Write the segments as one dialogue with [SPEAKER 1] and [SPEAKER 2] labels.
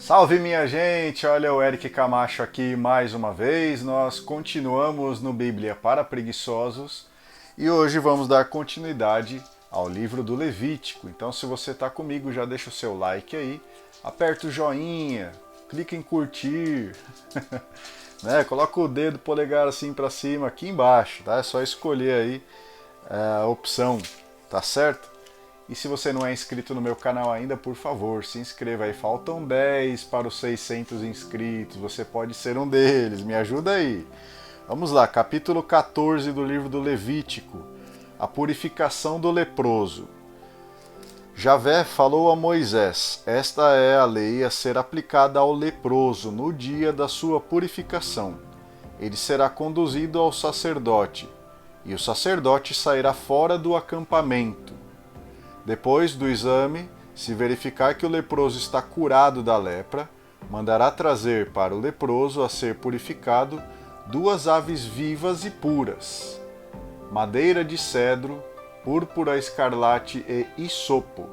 [SPEAKER 1] Salve minha gente, olha o Eric Camacho aqui mais uma vez. Nós continuamos no Bíblia para Preguiçosos e hoje vamos dar continuidade ao livro do Levítico. Então, se você está comigo, já deixa o seu like aí, aperta o joinha, clica em curtir, né? Coloca o dedo polegar assim para cima aqui embaixo, tá? É só escolher aí a opção, tá certo? E se você não é inscrito no meu canal ainda, por favor, se inscreva aí. Faltam 10 para os 600 inscritos. Você pode ser um deles. Me ajuda aí. Vamos lá, capítulo 14 do livro do Levítico. A purificação do leproso. Javé falou a Moisés: Esta é a lei a ser aplicada ao leproso no dia da sua purificação. Ele será conduzido ao sacerdote, e o sacerdote sairá fora do acampamento. Depois do exame, se verificar que o leproso está curado da lepra, mandará trazer para o leproso a ser purificado 2 aves vivas e puras, madeira de cedro, púrpura escarlate e hisopo.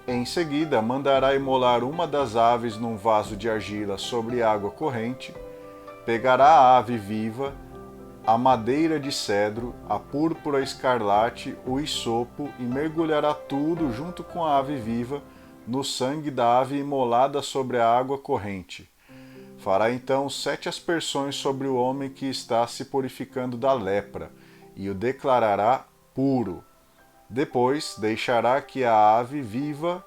[SPEAKER 1] Em seguida, mandará imolar uma das aves num vaso de argila sobre água corrente, pegará a ave viva, a madeira de cedro, a púrpura escarlate, o hisopo e mergulhará tudo junto com a ave viva no sangue da ave imolada sobre a água corrente. Fará então 7 aspersões sobre o homem que está se purificando da lepra e o declarará puro. Depois deixará que a ave viva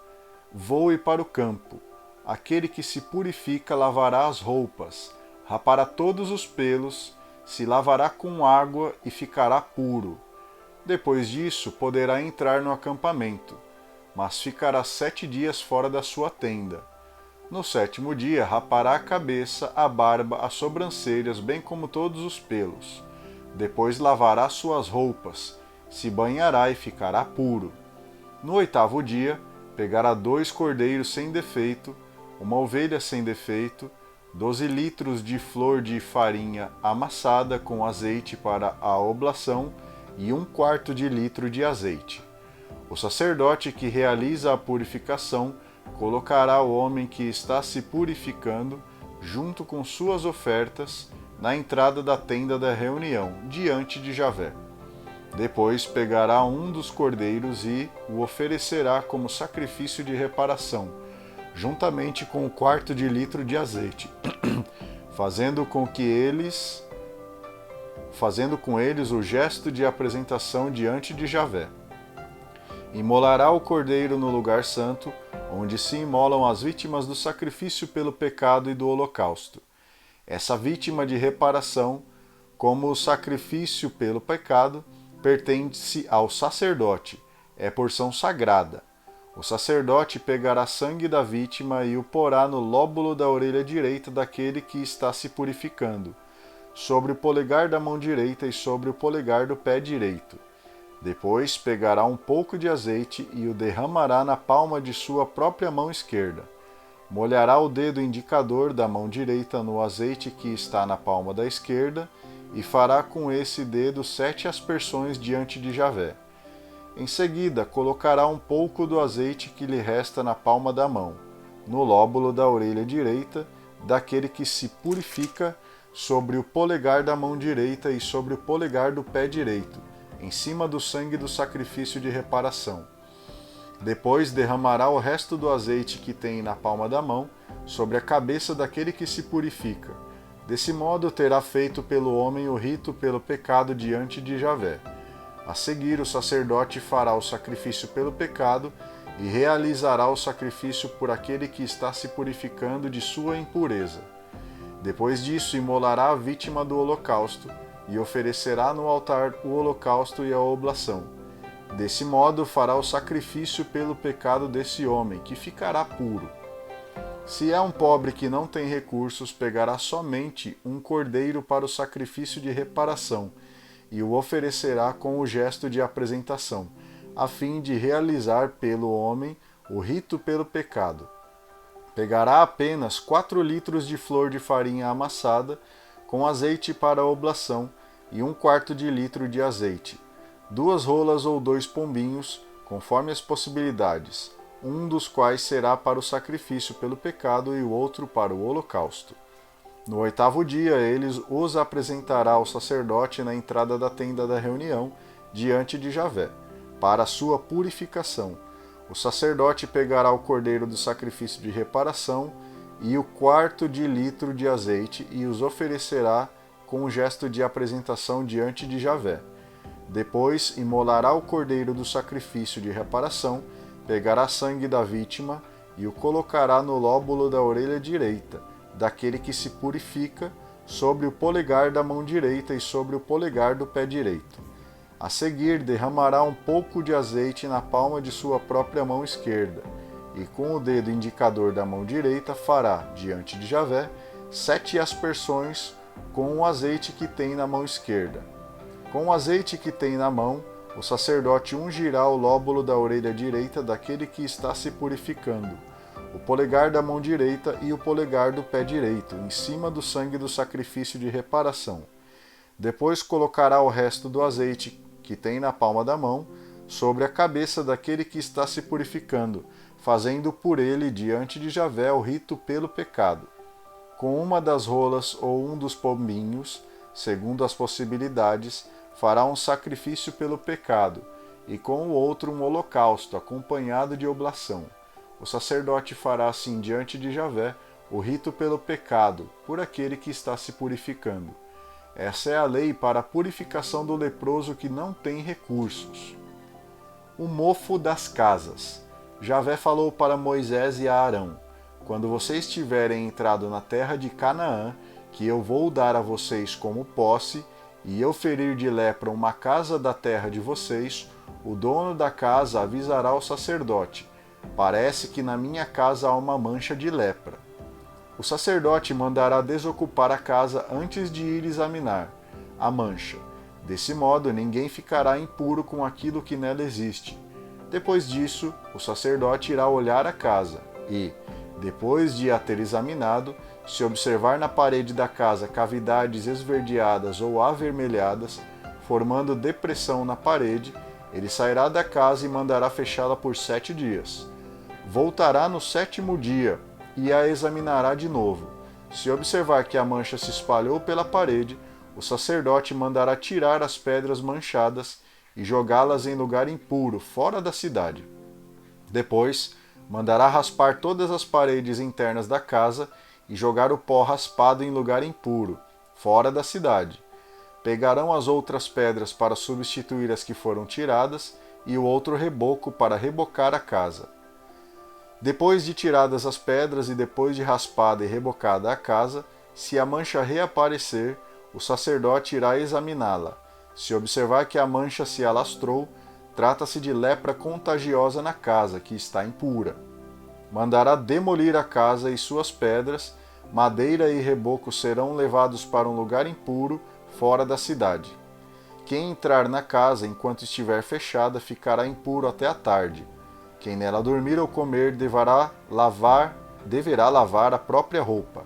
[SPEAKER 1] voe para o campo. Aquele que se purifica lavará as roupas, rapará todos os pelos, se lavará com água e ficará puro. Depois disso, poderá entrar no acampamento, mas ficará 7 dias fora da sua tenda. No 7º dia, rapará a cabeça, a barba, as sobrancelhas, bem como todos os pelos. Depois lavará suas roupas, se banhará e ficará puro. No 8º dia, pegará 2 cordeiros sem defeito, uma ovelha sem defeito, 12 litros de flor de farinha amassada com azeite para a oblação e 1/4 de litro de azeite. O sacerdote que realiza a purificação colocará o homem que está se purificando, junto com suas ofertas, na entrada da tenda da reunião, diante de Javé. Depois pegará um dos cordeiros e o oferecerá como sacrifício de reparação, juntamente com 1/4 de litro de azeite, fazendo com eles o gesto de apresentação diante de Javé. Imolará o cordeiro no lugar santo, onde se imolam as vítimas do sacrifício pelo pecado e do holocausto. Essa vítima de reparação, como o sacrifício pelo pecado, pertence ao sacerdote, é porção sagrada. O sacerdote pegará sangue da vítima e o porá no lóbulo da orelha direita daquele que está se purificando, sobre o polegar da mão direita e sobre o polegar do pé direito. Depois pegará um pouco de azeite e o derramará na palma de sua própria mão esquerda. Molhará o dedo indicador da mão direita no azeite que está na palma da esquerda e fará com esse dedo 7 aspersões diante de Javé. Em seguida, colocará um pouco do azeite que lhe resta na palma da mão, no lóbulo da orelha direita, daquele que se purifica, sobre o polegar da mão direita e sobre o polegar do pé direito, em cima do sangue do sacrifício de reparação. Depois derramará o resto do azeite que tem na palma da mão sobre a cabeça daquele que se purifica. Desse modo terá feito pelo homem o rito pelo pecado diante de Javé. A seguir, o sacerdote fará o sacrifício pelo pecado e realizará o sacrifício por aquele que está se purificando de sua impureza. Depois disso, imolará a vítima do holocausto e oferecerá no altar o holocausto e a oblação. Desse modo, fará o sacrifício pelo pecado desse homem, que ficará puro. Se é um pobre que não tem recursos, pegará somente um cordeiro para o sacrifício de reparação e o oferecerá com o gesto de apresentação, a fim de realizar pelo homem o rito pelo pecado. Pegará apenas 4 litros de flor de farinha amassada, com azeite para a oblação, e 1/4 de litro de azeite, 2 rolas ou 2 pombinhos, conforme as possibilidades, um dos quais será para o sacrifício pelo pecado e o outro para o holocausto. No 8º dia, eles os apresentará ao sacerdote na entrada da tenda da reunião, diante de Javé, para a sua purificação. O sacerdote pegará o cordeiro do sacrifício de reparação e o 1/4 de litro de azeite e os oferecerá com um gesto de apresentação diante de Javé. Depois, imolará o cordeiro do sacrifício de reparação, pegará sangue da vítima e o colocará no lóbulo da orelha direita, daquele que se purifica, sobre o polegar da mão direita e sobre o polegar do pé direito. A seguir, derramará um pouco de azeite na palma de sua própria mão esquerda, e com o dedo indicador da mão direita fará, diante de Javé, 7 aspersões com o azeite que tem na mão esquerda. Com o azeite que tem na mão, o sacerdote ungirá o lóbulo da orelha direita daquele que está se purificando, o polegar da mão direita e o polegar do pé direito, em cima do sangue do sacrifício de reparação. Depois colocará o resto do azeite que tem na palma da mão sobre a cabeça daquele que está se purificando, fazendo por ele diante de Javé o rito pelo pecado. Com uma das rolas ou um dos pombinhos, segundo as possibilidades, fará um sacrifício pelo pecado, e com o outro um holocausto, acompanhado de oblação. O sacerdote fará assim diante de Javé o rito pelo pecado, por aquele que está se purificando. Essa é a lei para a purificação do leproso que não tem recursos. O mofo das casas. Javé falou para Moisés e a Arão: quando vocês tiverem entrado na terra de Canaã, que eu vou dar a vocês como posse, e eu ferir de lepra uma casa da terra de vocês, o dono da casa avisará o sacerdote: parece que na minha casa há uma mancha de lepra. O sacerdote mandará desocupar a casa antes de ir examinar a mancha. Desse modo, ninguém ficará impuro com aquilo que nela existe. Depois disso, o sacerdote irá olhar a casa e, depois de a ter examinado, se observar na parede da casa cavidades esverdeadas ou avermelhadas, formando depressão na parede, ele sairá da casa e mandará fechá-la por 7 dias. Voltará no 7º dia e a examinará de novo. Se observar que a mancha se espalhou pela parede, o sacerdote mandará tirar as pedras manchadas e jogá-las em lugar impuro, fora da cidade. Depois, mandará raspar todas as paredes internas da casa e jogar o pó raspado em lugar impuro, fora da cidade. Pegarão as outras pedras para substituir as que foram tiradas e o outro reboco para rebocar a casa. Depois de tiradas as pedras e depois de raspada e rebocada a casa, se a mancha reaparecer, o sacerdote irá examiná-la. Se observar que a mancha se alastrou, trata-se de lepra contagiosa na casa, que está impura. Mandará demolir a casa e suas pedras, madeira e reboco serão levados para um lugar impuro, fora da cidade. Quem entrar na casa enquanto estiver fechada ficará impuro até a tarde. Quem nela dormir ou comer deverá lavar a própria roupa.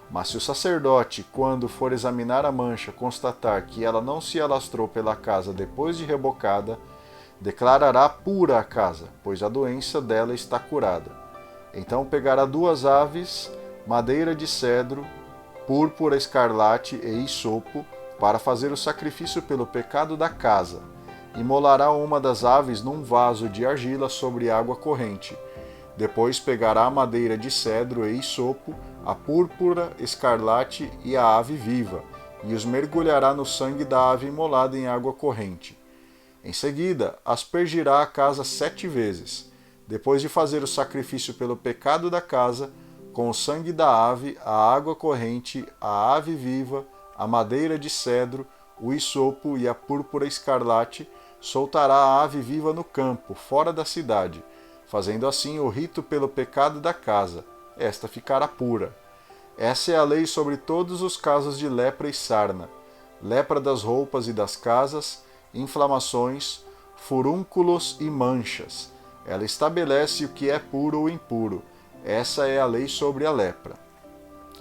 [SPEAKER 1] Mas se o sacerdote, quando for examinar a mancha, constatar que ela não se alastrou pela casa depois de rebocada, declarará pura a casa, pois a doença dela está curada. Então pegará 2 aves, madeira de cedro, púrpura escarlate e hisopo, para fazer o sacrifício pelo pecado da casa. Imolará uma das aves num vaso de argila sobre água corrente. Depois pegará a madeira de cedro e hisopo, a púrpura, escarlate e a ave viva, e os mergulhará no sangue da ave imolada em água corrente. Em seguida, aspergirá a casa 7 vezes. Depois de fazer o sacrifício pelo pecado da casa, com o sangue da ave, a água corrente, a ave viva, a madeira de cedro, o hisopo e a púrpura escarlate, soltará a ave viva no campo, fora da cidade, fazendo assim o rito pelo pecado da casa. Esta ficará pura. Essa é a lei sobre todos os casos de lepra e sarna, lepra das roupas e das casas, inflamações, furúnculos e manchas. Ela estabelece o que é puro ou impuro. Essa é a lei sobre a lepra.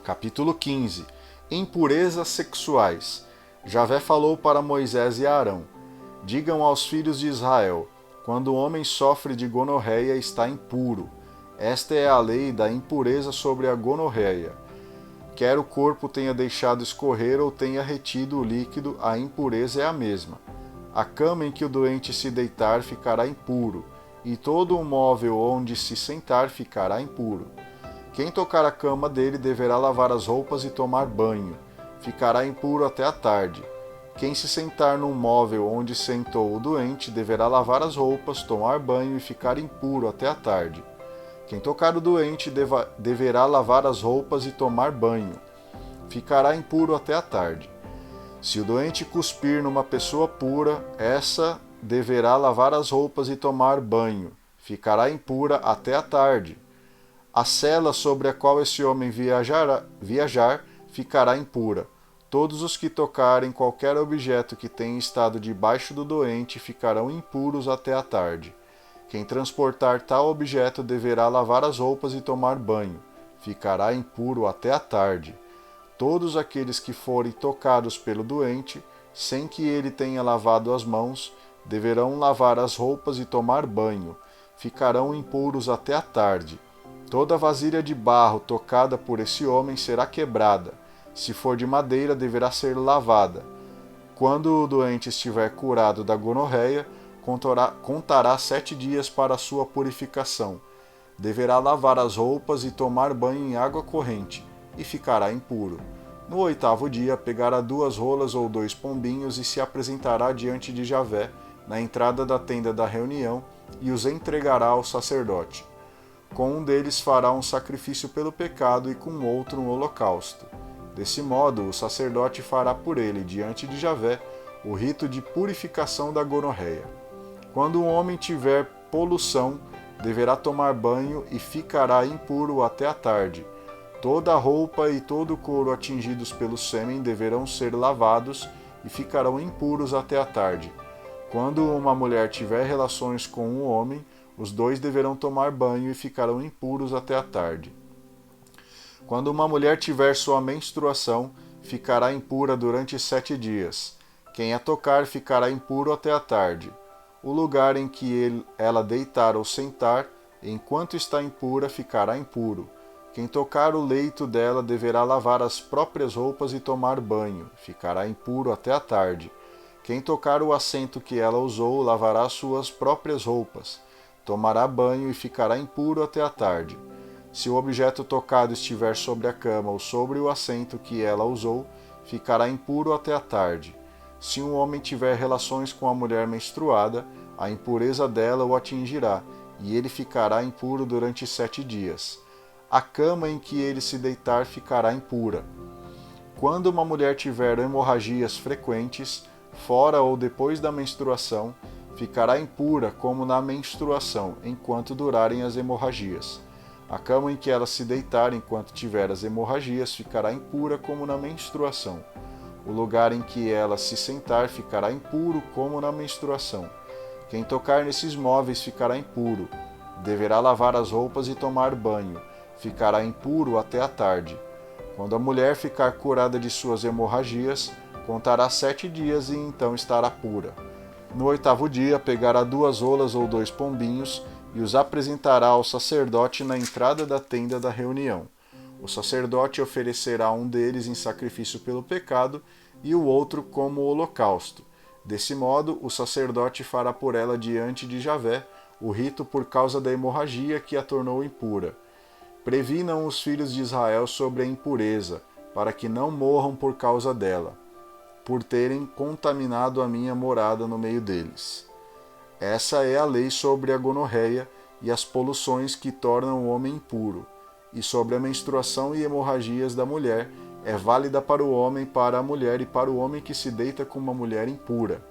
[SPEAKER 1] Capítulo 15. Impurezas sexuais. Javé falou para Moisés e Arão: digam aos filhos de Israel: Quando o homem sofre de gonorreia, está impuro. Esta é a lei da impureza sobre a gonorreia. Quer o corpo tenha deixado escorrer ou tenha retido o líquido, a impureza é a mesma. A cama em que o doente se deitar ficará impuro, e todo o móvel onde se sentar ficará impuro. Quem tocar a cama dele deverá lavar as roupas e tomar banho. Ficará impuro até a tarde. Quem se sentar num móvel onde sentou o doente deverá lavar as roupas, tomar banho e ficar impuro até a tarde. Quem tocar o doente deverá lavar as roupas e tomar banho. Ficará impuro até a tarde. Se o doente cuspir numa pessoa pura, essa deverá lavar as roupas e tomar banho. Ficará impura até a tarde. A cela sobre a qual esse homem viajar ficará impura. Todos os que tocarem qualquer objeto que tenha estado debaixo do doente ficarão impuros até a tarde. Quem transportar tal objeto deverá lavar as roupas e tomar banho. Ficará impuro até a tarde. Todos aqueles que forem tocados pelo doente, sem que ele tenha lavado as mãos, deverão lavar as roupas e tomar banho. Ficarão impuros até a tarde. Toda vasilha de barro tocada por esse homem será quebrada. Se for de madeira, deverá ser lavada. Quando o doente estiver curado da gonorreia, contará 7 dias para a sua purificação. Deverá lavar as roupas e tomar banho em água corrente, e ficará impuro. No 8º dia, pegará 2 rolas ou 2 pombinhos e se apresentará diante de Javé, na entrada da tenda da reunião, e os entregará ao sacerdote. Com um deles fará um sacrifício pelo pecado e com outro um holocausto. Desse modo, o sacerdote fará por ele, diante de Javé, o rito de purificação da gonorreia. Quando um homem tiver poluição, deverá tomar banho e ficará impuro até a tarde. Toda a roupa e todo o couro atingidos pelo sêmen deverão ser lavados e ficarão impuros até a tarde. Quando uma mulher tiver relações com um homem, os dois deverão tomar banho e ficarão impuros até a tarde. Quando uma mulher tiver sua menstruação, ficará impura durante 7 dias. Quem a tocar ficará impuro até a tarde. O lugar em que ela deitar ou sentar, enquanto está impura, ficará impuro. Quem tocar o leito dela deverá lavar as próprias roupas e tomar banho. Ficará impuro até a tarde. Quem tocar o assento que ela usou, lavará suas próprias roupas. Tomará banho e ficará impuro até a tarde. Se o objeto tocado estiver sobre a cama ou sobre o assento que ela usou, ficará impuro até a tarde. Se um homem tiver relações com a mulher menstruada, a impureza dela o atingirá, e ele ficará impuro durante 7 dias. A cama em que ele se deitar ficará impura. Quando uma mulher tiver hemorragias frequentes, fora ou depois da menstruação, ficará impura como na menstruação, enquanto durarem as hemorragias. A cama em que ela se deitar enquanto tiver as hemorragias ficará impura como na menstruação. O lugar em que ela se sentar ficará impuro como na menstruação. Quem tocar nesses móveis ficará impuro. Deverá lavar as roupas e tomar banho. Ficará impuro até a tarde. Quando a mulher ficar curada de suas hemorragias, contará 7 dias e então estará pura. No 8º dia, pegará 2 rolas ou 2 pombinhos e os apresentará ao sacerdote na entrada da tenda da reunião. O sacerdote oferecerá um deles em sacrifício pelo pecado e o outro como holocausto. Desse modo, o sacerdote fará por ela diante de Javé o rito por causa da hemorragia que a tornou impura. Previnam os filhos de Israel sobre a impureza, para que não morram por causa dela, por terem contaminado a minha morada no meio deles. Essa é a lei sobre a gonorreia e as poluições que tornam o homem impuro, e sobre a menstruação e hemorragias da mulher, é válida para o homem, para a mulher e para o homem que se deita com uma mulher impura.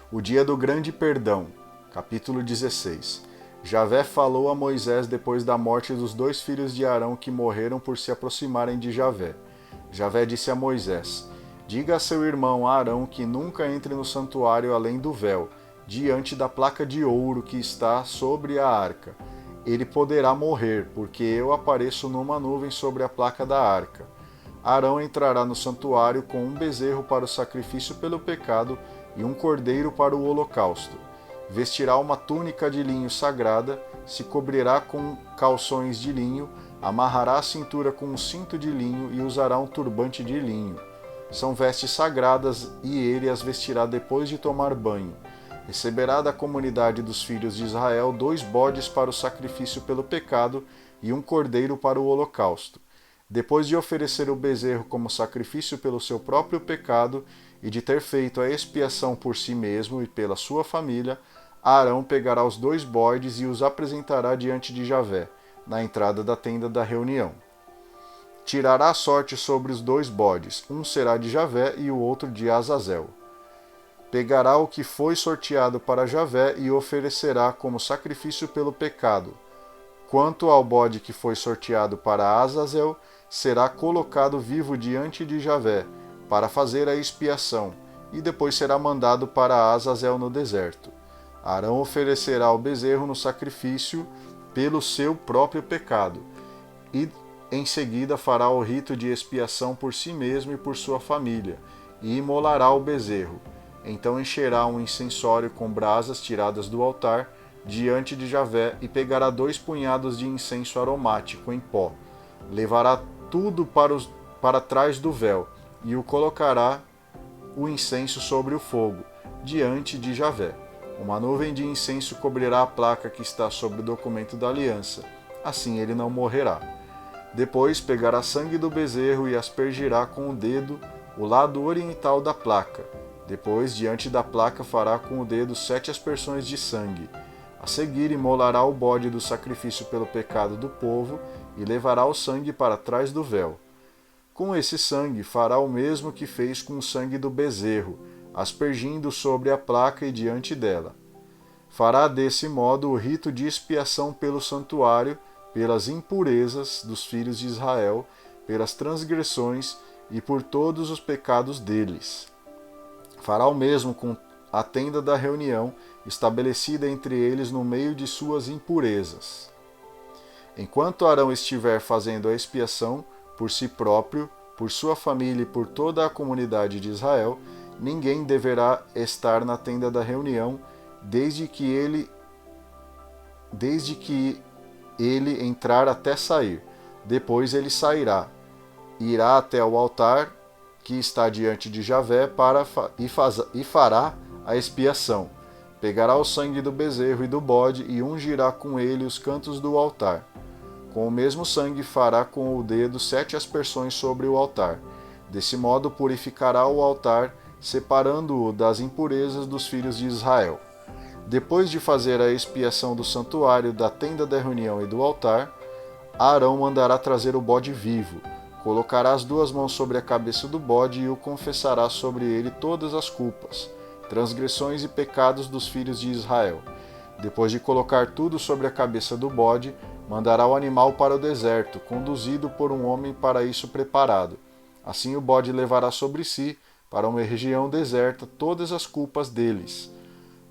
[SPEAKER 1] O dia do grande perdão, capítulo 16. Javé falou a Moisés depois da morte dos 2 filhos de Arão que morreram por se aproximarem de Javé. Javé disse a Moisés: diga a seu irmão Arão que nunca entre no santuário além do véu, diante da placa de ouro que está sobre a arca. Ele poderá morrer, porque eu apareço numa nuvem sobre a placa da arca. Arão entrará no santuário com um bezerro para o sacrifício pelo pecado e um cordeiro para o holocausto. vestirá uma túnica de linho sagrada, se cobrirá com calções de linho, amarrará a cintura com um cinto de linho e usará um turbante de linho. São vestes sagradas e ele as vestirá depois de tomar banho. Receberá da comunidade dos filhos de Israel 2 bodes para o sacrifício pelo pecado e um cordeiro para o holocausto. Depois de oferecer o bezerro como sacrifício pelo seu próprio pecado e de ter feito a expiação por si mesmo e pela sua família, Arão pegará os 2 bodes e os apresentará diante de Javé, na entrada da tenda da reunião. Tirará a sorte sobre os 2 bodes, um será de Javé e o outro de Azazel. Pegará o que foi sorteado para Javé e o oferecerá como sacrifício pelo pecado. Quanto ao bode que foi sorteado para Azazel, será colocado vivo diante de Javé, para fazer a expiação, e depois será mandado para Azazel no deserto. Arão oferecerá o bezerro no sacrifício pelo seu próprio pecado, e em seguida fará o rito de expiação por si mesmo e por sua família, e imolará o bezerro. Então encherá um incensório com brasas tiradas do altar diante de Javé e pegará 2 punhados de incenso aromático em pó. Levará tudo para trás do véu e o colocará o incenso sobre o fogo, diante de Javé. Uma nuvem de incenso cobrirá a placa que está sobre o documento da aliança. Assim ele não morrerá. Depois pegará sangue do bezerro e aspergirá com o dedo o lado oriental da placa. Depois, diante da placa, fará com o dedo 7 aspersões de sangue. A seguir, imolará o bode do sacrifício pelo pecado do povo e levará o sangue para trás do véu. Com esse sangue, fará o mesmo que fez com o sangue do bezerro, aspergindo sobre a placa e diante dela. Fará desse modo o rito de expiação pelo santuário, pelas impurezas dos filhos de Israel, pelas transgressões e por todos os pecados deles. Fará o mesmo com a tenda da reunião, estabelecida entre eles no meio de suas impurezas. Enquanto Arão estiver fazendo a expiação, por si próprio, por sua família e por toda a comunidade de Israel, ninguém deverá estar na tenda da reunião, desde que ele entrar até sair. Depois ele sairá, irá até o altar que está diante de Javé e fará a expiação. Pegará o sangue do bezerro e do bode e ungirá com ele os cantos do altar. Com o mesmo sangue fará com o dedo 7 aspersões sobre o altar. Desse modo purificará o altar, separando-o das impurezas dos filhos de Israel. Depois de fazer a expiação do santuário, da tenda da reunião e do altar, Arão mandará trazer o bode vivo. Colocará as 2 mãos sobre a cabeça do bode e o confessará sobre ele todas as culpas, transgressões e pecados dos filhos de Israel. Depois de colocar tudo sobre a cabeça do bode, mandará o animal para o deserto, conduzido por um homem para isso preparado. Assim o bode levará sobre si, para uma região deserta, todas as culpas deles.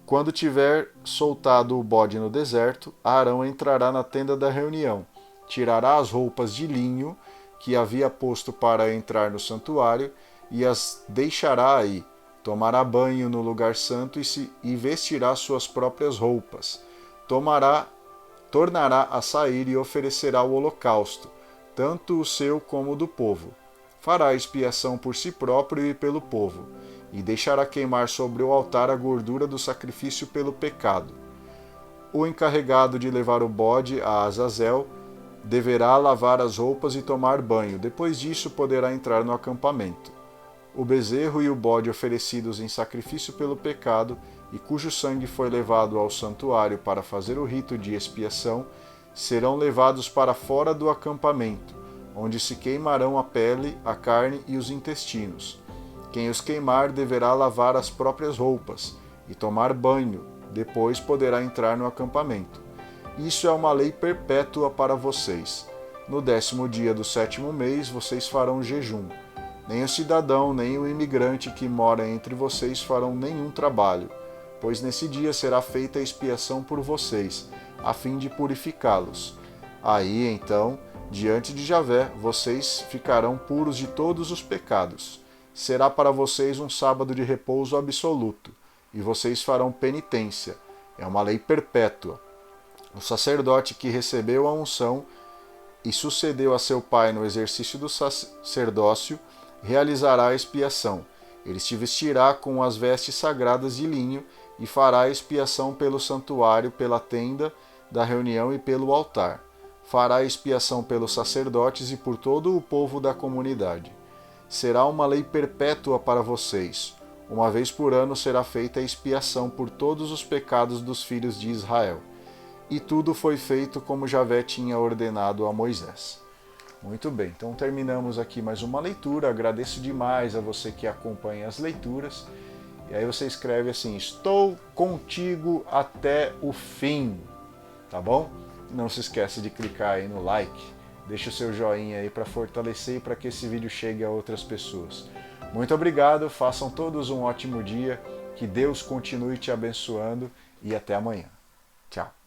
[SPEAKER 1] Quando tiver soltado o bode no deserto, Arão entrará na tenda da reunião, tirará as roupas de linho que havia posto para entrar no santuário e as deixará aí. Tomará banho no lugar santo e vestirá suas próprias roupas. Tornará a sair e oferecerá o holocausto, tanto o seu como o do povo. Fará expiação por si próprio e pelo povo, e deixará queimar sobre o altar a gordura do sacrifício pelo pecado. O encarregado de levar o bode a Azazel deverá lavar as roupas e tomar banho. Depois disso poderá entrar no acampamento. O bezerro e o bode oferecidos em sacrifício pelo pecado e cujo sangue foi levado ao santuário para fazer o rito de expiação, serão levados para fora do acampamento, onde se queimarão a pele, a carne e os intestinos. Quem os queimar deverá lavar as próprias roupas e tomar banho, depois poderá entrar no acampamento. Isso é uma lei perpétua para vocês. No 10º dia do 7º mês vocês farão jejum. Nem o cidadão, nem o imigrante que mora entre vocês farão nenhum trabalho, pois nesse dia será feita a expiação por vocês, a fim de purificá-los. Aí, então, diante de Javé, vocês ficarão puros de todos os pecados. Será para vocês um sábado de repouso absoluto, e vocês farão penitência. É uma lei perpétua. O sacerdote que recebeu a unção e sucedeu a seu pai no exercício do sacerdócio realizará a expiação. Ele se vestirá com as vestes sagradas de linho e fará a expiação pelo santuário, pela tenda da reunião e pelo altar. Fará a expiação pelos sacerdotes e por todo o povo da comunidade. Será uma lei perpétua para vocês. Uma vez por ano será feita a expiação por todos os pecados dos filhos de Israel. E tudo foi feito como Javé tinha ordenado a Moisés. Muito bem, então terminamos aqui mais uma leitura. Agradeço demais a você que acompanha as leituras. E aí você escreve assim: estou contigo até o fim. Tá bom? Não se esqueça de clicar aí no like. Deixa o seu joinha aí para fortalecer e para que esse vídeo chegue a outras pessoas. Muito obrigado, façam todos um ótimo dia. Que Deus continue te abençoando e até amanhã. Tchau.